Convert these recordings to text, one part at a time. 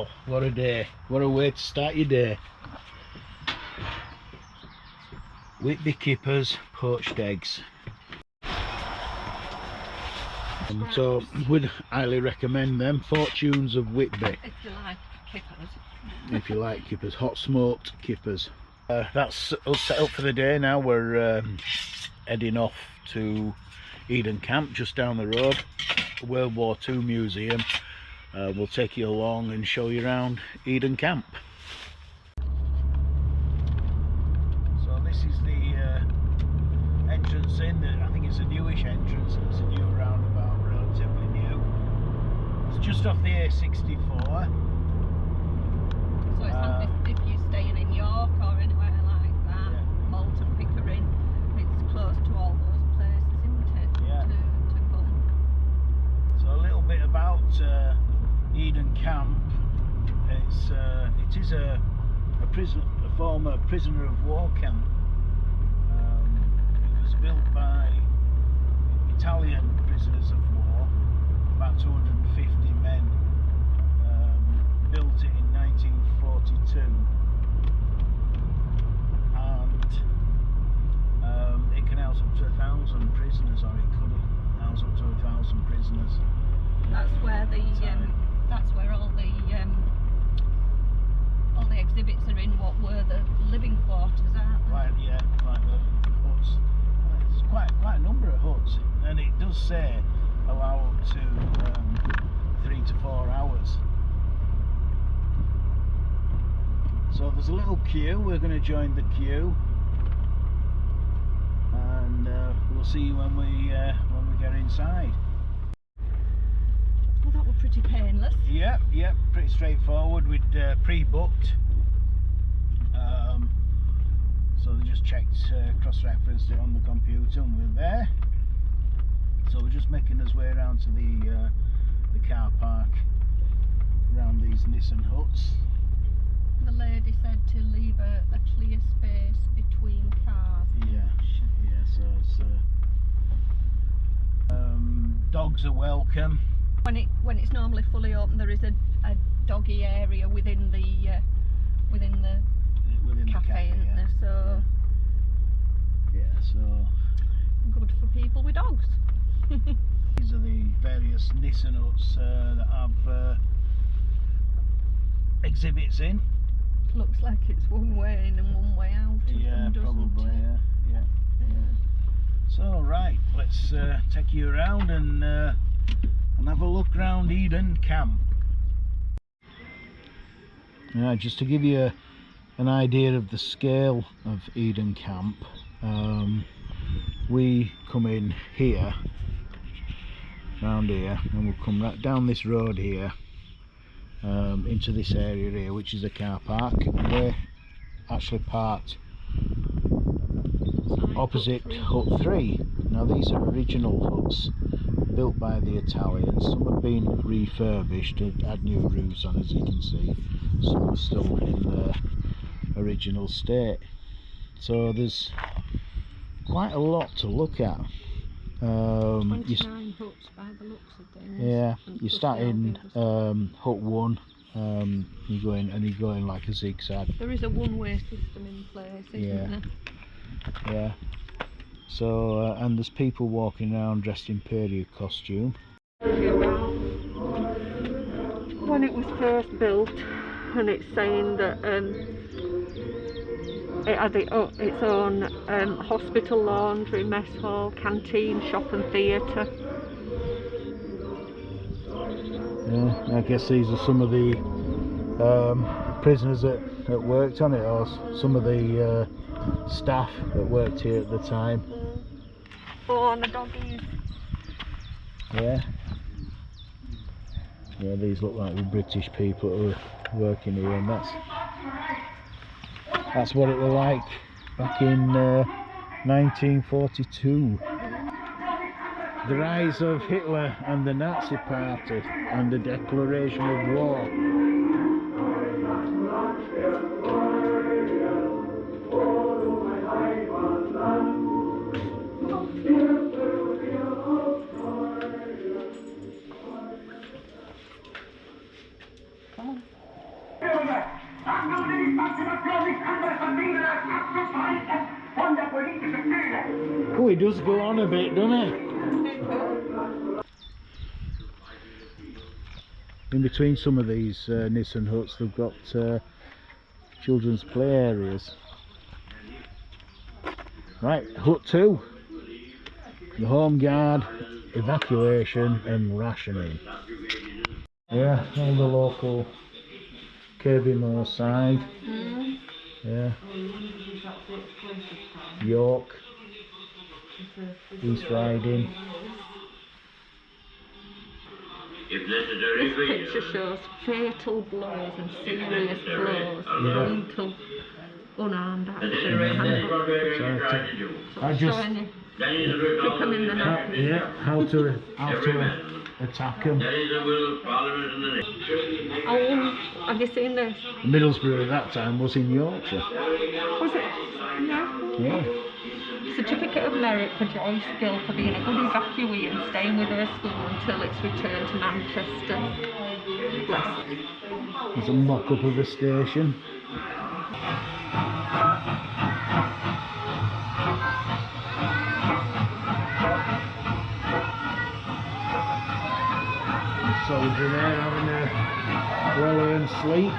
Wow, what a day. What a way to start your day. Whitby kippers, poached eggs. So would highly recommend them. Fortunes of Whitby. If you like kippers. If you like kippers, hot smoked kippers. That's us set up for the day now. We're heading off to Eden Camp, just down the road. World War II museum. We'll take you along and show you around Eden Camp. So this is the entrance in. I think it's a newish entrance. It's a new roundabout, relatively new. It's just off the A64. So it's handy if you're staying in York or anywhere like that, yeah. Malton, Pickering, it's close to all those places, isn't it? Yeah. To come. So a little bit about Eden Camp. It is a former prisoner of war camp. It was built by Italian prisoners of war, about 250 men. Built it in 1942, and it can house up to 1,000 prisoners, or it could house up to 1,000 prisoners. That's where that's where all the exhibits are in. What were the living quarters, aren't they? Right, yeah, like the huts. There's quite a number of huts, and it does say allow up to 3 to 4 hours. So there's a little queue. We're going to join the queue, and we'll see you when we get inside. Well, that was pretty painless. Yep, pretty straightforward. We'd pre-booked, so they just checked, cross-referenced it on the computer, and we're there. So we're just making us way around to the car park around these Nissan huts. The lady said to leave a clear space between cars. Yeah, so it's dogs are welcome. When it's normally fully open, there is a doggy area within the cafe, isn't there? So yeah, so good for people with dogs. these are the various Nissan huts that have exhibits in. Looks like it's one way in and one way out. Yeah, probably. Yeah. So right, let's take you around and have a look around Eden Camp. Yeah, just to give you an idea of the scale of Eden Camp, we come in here, round here, and we'll come right down this road here, into this area here, which is a car park, and we're actually parked opposite Hut 3. Now these are original huts built by the Italians. Some have been refurbished to add new roofs on, as you can see. Some are still in their original state. So there's quite a lot to look at. 29 huts by the looks of things. Yeah, you start in Hut 1. You're going like a zigzag. There is a one-way system in place, isn't there? Yeah. So and there's people walking around dressed in period costume. When it was first built, and it's saying that it had its own hospital, laundry, mess hall, canteen, shop and theatre. Yeah, I guess these are some of the prisoners that worked on it, or some of the staff that worked here at the time. Oh, and the doggies. Yeah, these look like the British people who were working here, and that's what it was like back in 1942. The rise of Hitler and the Nazi Party and the declaration of war. Oh, it does go on a bit, doesn't it? In between some of these Nissan huts, they've got children's play areas. Right, hut 2. The home guard, evacuation and rationing. Yeah, on the local Kirby Moor side. Yeah. York. East Riding. This picture shows fatal blows and serious blows into unarmed action. I just Prick them in the neck. yeah, how to attack them. Have you seen this? Middlesbrough at that time was in Yorkshire. Was it? Yeah. Yeah. Certificate of Merit for Joyce Gill for being a good evacuee and staying with her school until its return to Manchester. Bless. There's a mock-up of the station. The soldier there having a well-earned sleep.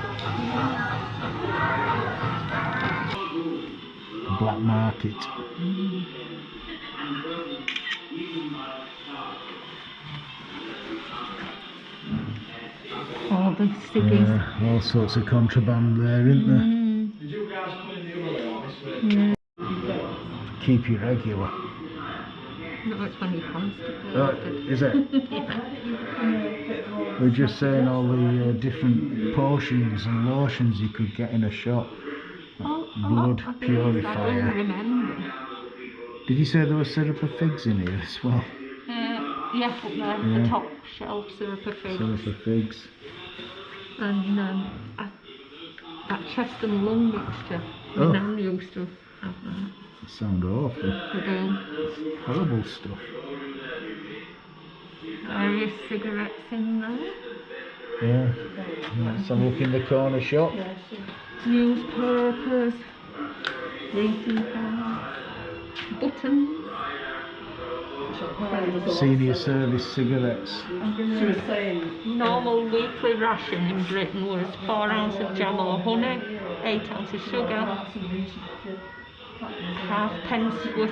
Black market. All the ciggies. Yeah, all sorts of contraband there, isn't there? Did you guys come in the other way? Keep you regular. No, it's when he constipated. Is it? We're just saying all the different potions and lotions you could get in a shop. Blood purifier. I don't remember. Did you say there was syrup of figs in here as well? Yeah, up there, the top shelf, syrup of figs. Syrup of figs. And that chest and lung mixture. My nan used to have that. It sounds awful. Horrible stuff. Various cigarettes in there. Yeah. Let's have a look in the corner shop. Newspapers, greeting cards, buttons. Senior service cigarettes. Normal weekly ration in Britain was 4 ounces of jam or honey, 8 ounces sugar, half-pence worth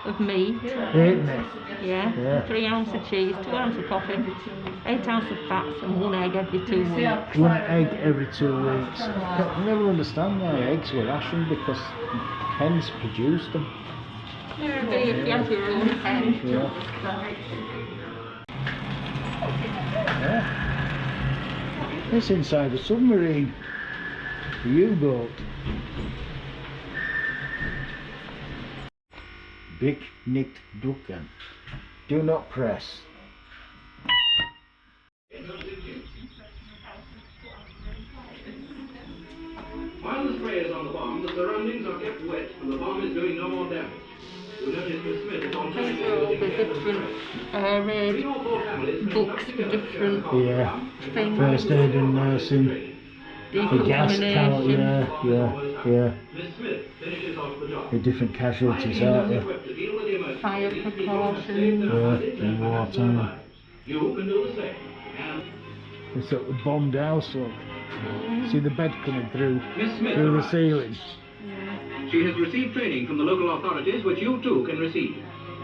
of meat, yeah, 3 ounces of cheese, 2 ounces of coffee, 8 ounces of fats and 1 egg every 2 weeks. 1 egg every 2 weeks. I never understand why eggs were rationed, because hens produced them. Yeah, but if you have your own hen. Yeah. It's inside a submarine. A U-boat. Big Nick Ducken. Do not press. While the spray is on the bomb, the surroundings are kept wet and the bomb is doing no more damage. You notice Miss Smith is on These are all the different books for different things. First aid and nursing. The gas count, yeah. Miss Smith finishes off the job. The different casualties, aren't there? Fire precautions. Yeah, in wartime. You can do the same. And It's at the bombed house, look. See the bed coming through Miss Smith the arrives. ceiling. She has received training from the local authorities, which you too can receive.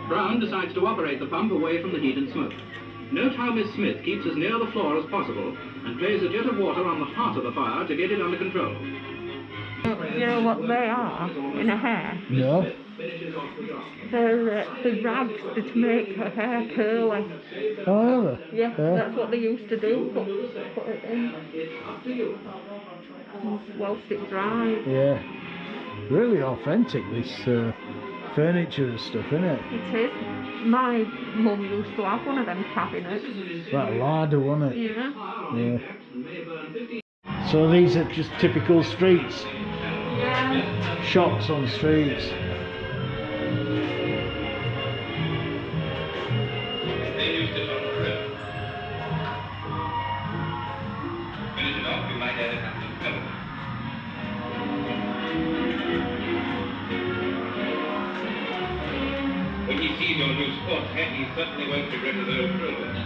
Brown decides to operate the pump away from the heat and smoke. Note how Miss Smith keeps as near the floor as possible and plays a jet of water on the heart of the fire to get it under control. You know what they are in her hair? No. They're the rags that make her hair curly. Oh, are they? Yeah, that's what they used to do. Put it in. Whilst it dries. Yeah. Really authentic, this furniture and stuff, isn't it? It is. My mum used to have one of them cabinets. That larder, wasn't it? Yeah. Yeah. So these are just typical streets? Yeah. Shops on streets? leave your loose foot, Hetty certainly won't be rid of those drills.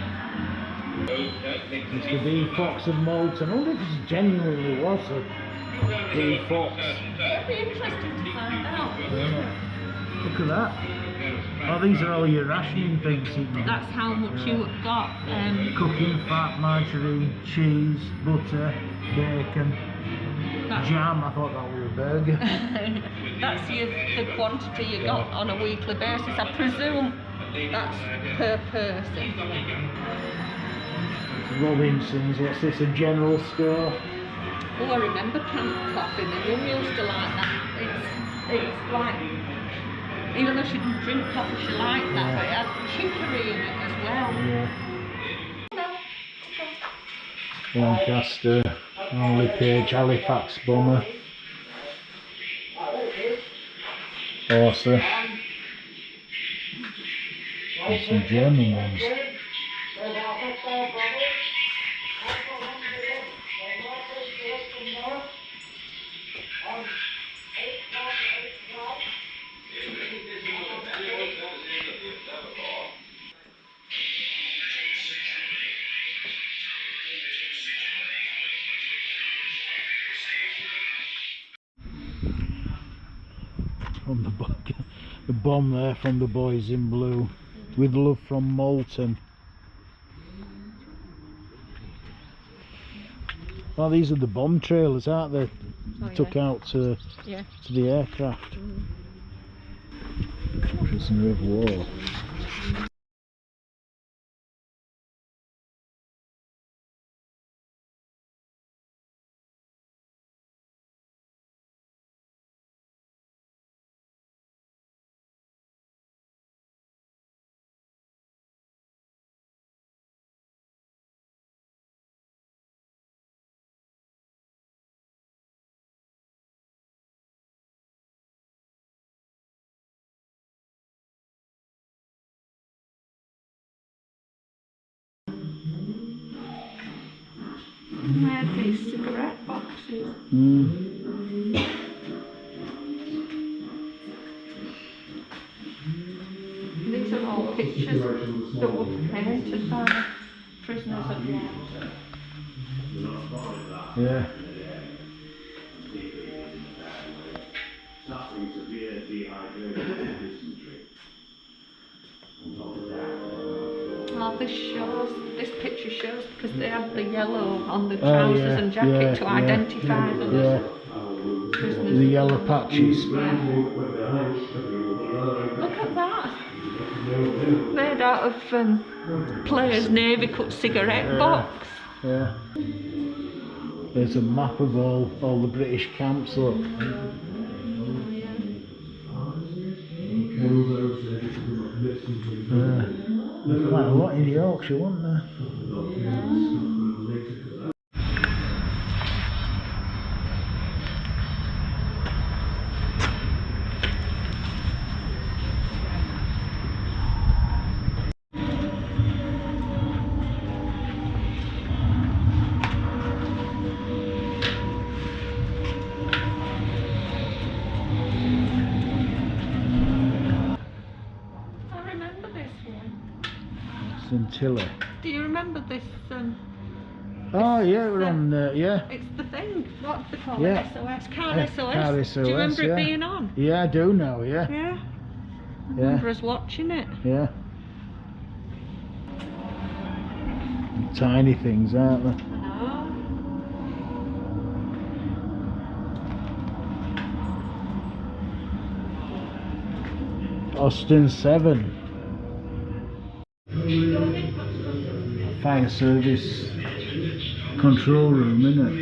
It's the B Fox of Moulton. I wonder if it genuinely was a B Fox. It'd be interesting to find out. Yeah. Look at that. Oh, these are all your rationing things. That's how much you got. Cooking fat, margarine, cheese, butter, bacon, jam. I thought that was a burger. That's the quantity you got on a weekly basis. I presume that's per person. Robinson's, what's this, a general store? Oh, I remember canned coffee. My mum used to like that. It's like, even though she didn't drink coffee, she liked that, but it had chicory in it as well. Yeah. Lancaster, Only Page, Halifax Bomber, Horser, and some German ones. From the bomb there from the boys in blue, with love from Moulton. Oh, these are the bomb trailers, aren't they? Took out to the aircraft. Prisoner of war. Where these cigarette boxes? These are all pictures that were painted by prisoners of war. Yeah. Oh, this picture shows because they had the yellow on the trousers and jacket to identify them as prisoners. The yellow patches. Look at that! Made out of Players Navy cut cigarette box. Yeah. There's a map of all the British camps, look. There's quite a lot in Yorkshire, wasn't there? Scintilla. Do you remember this? Oh yeah, we're on. Yeah. It's the thing. What do they call Yeah. it? SOS. Car Yeah, SOS. Car SOS. Do you remember yeah. it being on? Yeah, I do now. Yeah. Yeah. I Yeah. remember us watching it. Yeah. Tiny things, aren't they? I know. Austin 7. Fire service control room, isn't it?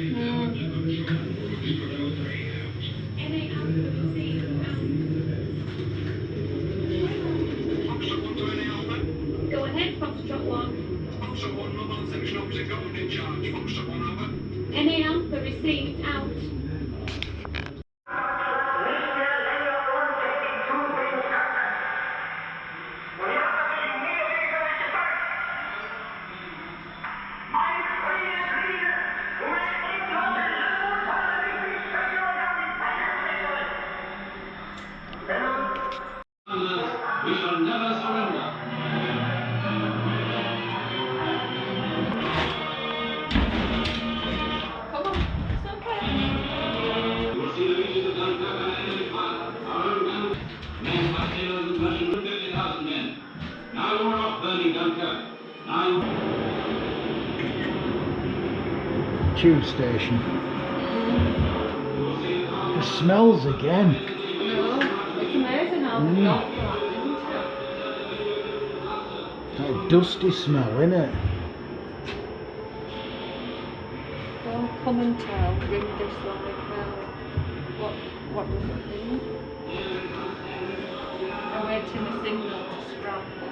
Go ahead, Foxtrot 1. Foxtrot 1, mobile section opposite Golden in charge. Foxtrot 1 over. Any alpha received out. We shall never surrender. Tube station. The smells again. No, it's amazing how they got that, isn't it? That dusty smell, innit? Don't come and tell, ring this like bell. What does it mean? Awaiting a signal to scramble.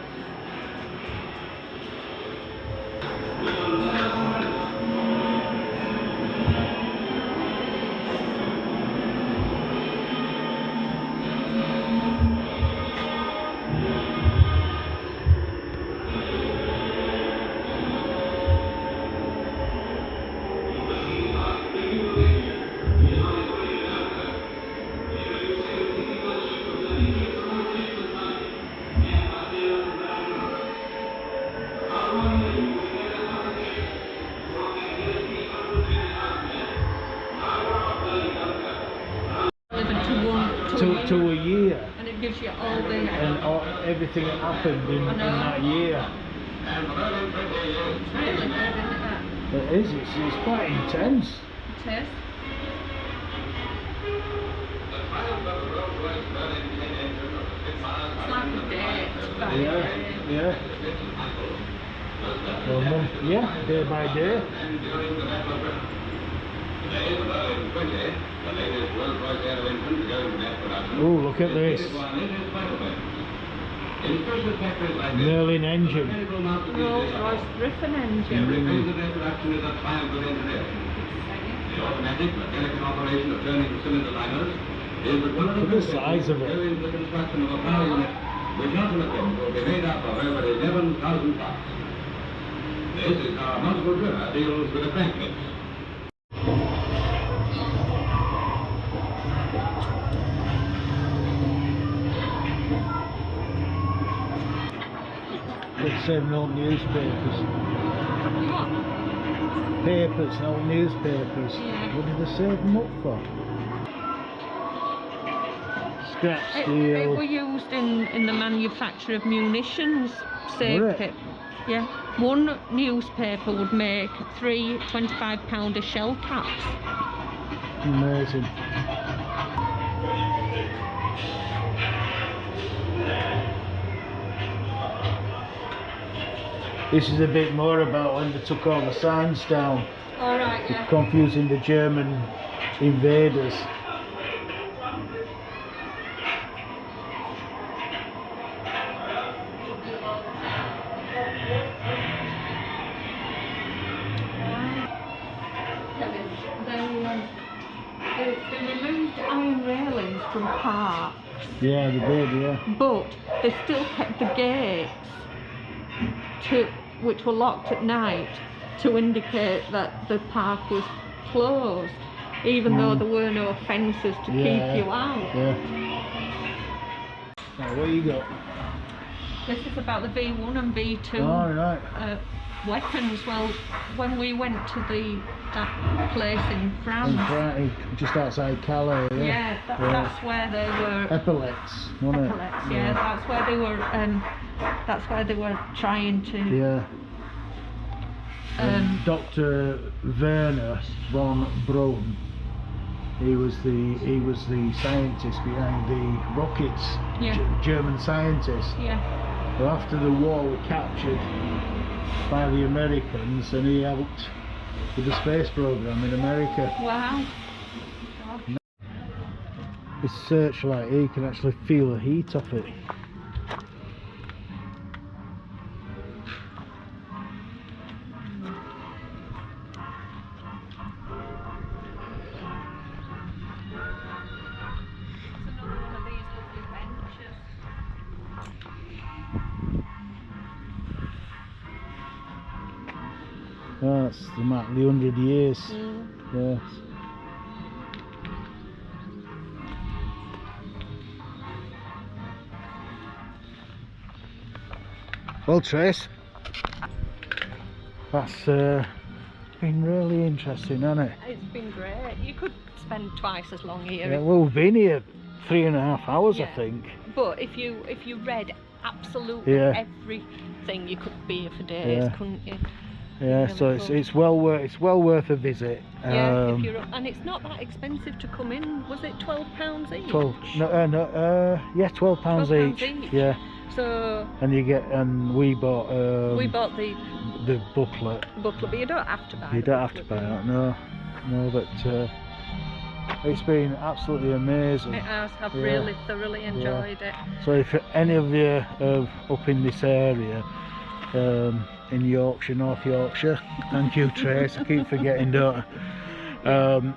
To a year. And it gives you all the... And everything that happened in that year. It's really good, isn't it? It is, it's quite intense. It is. It's like a date back then. Yeah. Well, day by day. Oh, look at this. Merlin engine. Rolls Royce Griffin engine. The automatic mechanical operation of turning cylinder liners is but one of the Look at the size of it. the construction of a power unit which ultimately will be made up of over 11,000 parts. This is how multiple driller deals with the crankcase. It's saving old newspapers. What? Papers, old newspapers. Yeah. What did they save them up for? Scrap It steel. were used in the manufacture of munitions. Save Were it? it. Yeah. One newspaper would make 3 25-pounder shell caps. Amazing. This is a bit more about when they took all the signs down. Alright, yeah. Confusing the German invaders. They removed iron railings from parks, Yeah, they did, yeah. but they still kept the gates, which were locked at night, to indicate that the park was closed, even though there were no fences to keep you out. Yeah. Now, what you got? This is about the V1 and V2 Oh, right. weapons. Well, when we went to that place in France, Just outside Calais, yeah. yeah, that's where they were. Epaulets, wasn't it? Epaulets, yeah, that's where they were. That's where they were trying to. Yeah. Dr. Werner von Braun. He was the scientist behind the rockets. Yeah. German scientist. Yeah. Well, after the war, were captured by the Americans, and he helped with the space program in America. Wow. This searchlight here, you can actually feel the heat off it. Oh, that's the 100 years. Yes. Well, Trace, that's been really interesting, hasn't it? It's been great. You could spend twice as long here. Yeah, well, we've been here 3.5 hours, Yeah. I think. But if you read absolutely Yeah. everything. You could be here for days, Yeah. couldn't you? Yeah, Really so cool. it's well worth a visit. Yeah, if you're up, and it's not that expensive to come in. Was it £12 each? 12 yeah, £12 £12 each. Yeah, So and you get, and we bought we bought the booklet. booklet, but you don't have to buy. You the don't have to booklet, buy do you? that, no, but it's been absolutely amazing. It has. I've Yeah. really thoroughly enjoyed it. So if any of you are up in this area, in Yorkshire, North Yorkshire, thank you, Trace, I keep forgetting, don't I?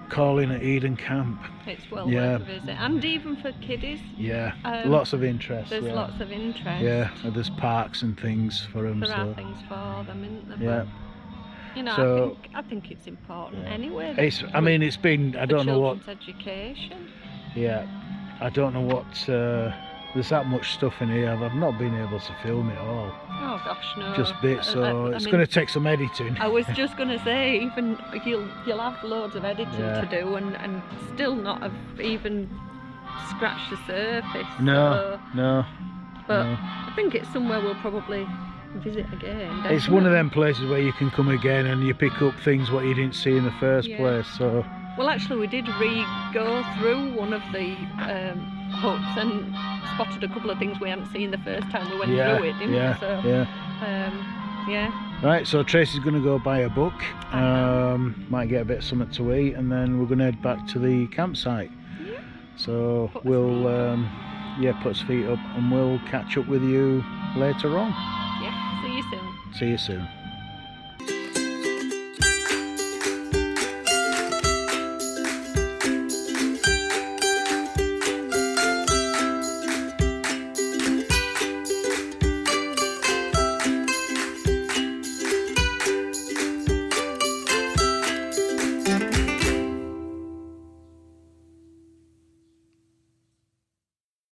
Call in at Eden Camp. It's well Yeah. worth a visit, and even for kiddies, Yeah, lots of interest. there's yeah. lots of interest. Yeah, and there's parks and things for them. There so are things for them, isn't there? yeah, But, you know, So- I think it's important Yeah. anyway. it's. I mean, it's been. I for don't know what. children's education. Yeah, I don't know what. There's that much stuff in here. I've not been able to film it all. Oh gosh, no. Just bits. So I it's mean, going to take some editing. I was just going to say, even you'll have loads of editing Yeah. to do, and still not have even scratched the surface. No, So, no. but no. I think it's somewhere we'll probably visit again. It's one of definitely. them places where you can come again and you pick up things what you didn't see in the first Yeah. place. So Well, actually, we did go through one of the huts and spotted a couple of things we hadn't seen the first time we went yeah, through it, didn't yeah, we? So, yeah. yeah. Right, so Tracy's going to go buy a book, might get a bit of something to eat, and then we're going to head back to the campsite. Yeah. So Put us we'll, feet put us feet up, and we'll catch up with you later on. Yeah. See you soon. See you soon.